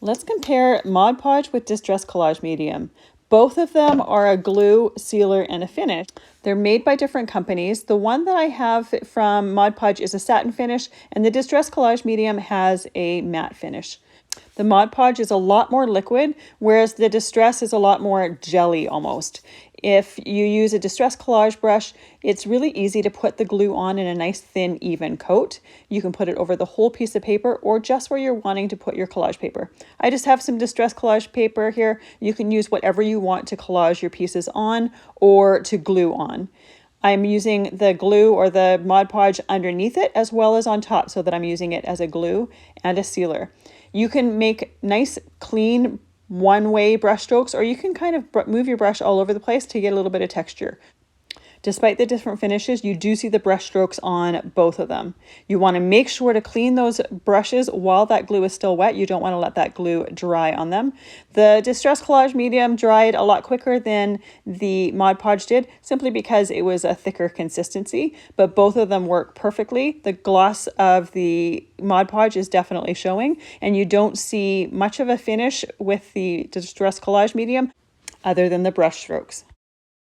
Let's compare Mod Podge with Distress Collage medium. Both of them are a glue, sealer, and a finish. They're made by different companies. The one that I have from Mod Podge is a satin finish, and the Distress Collage medium has a matte finish. The Mod Podge is a lot more liquid, whereas the Distress is a lot more jelly almost. If you use a Distress Collage brush, it's really easy to put the glue on in a nice thin, even coat. You can put it over the whole piece of paper or just where you're wanting to put your collage paper. I just have some Distress Collage paper here. You can use whatever you want to collage your pieces on or to glue on. I'm using the glue or the Mod Podge underneath it as well as on top so that I'm using it as a glue and a sealer. You can make nice, clean, one-way brush strokes, or you can kind of move your brush all over the place to get a little bit of texture. Despite the different finishes, you do see the brush strokes on both of them. You want to make sure to clean those brushes while that glue is still wet. You don't want to let that glue dry on them. The Distress Collage medium dried a lot quicker than the Mod Podge did, simply because it was a thicker consistency, but both of them work perfectly. The gloss of the Mod Podge is definitely showing, and you don't see much of a finish with the Distress Collage medium other than the brush strokes.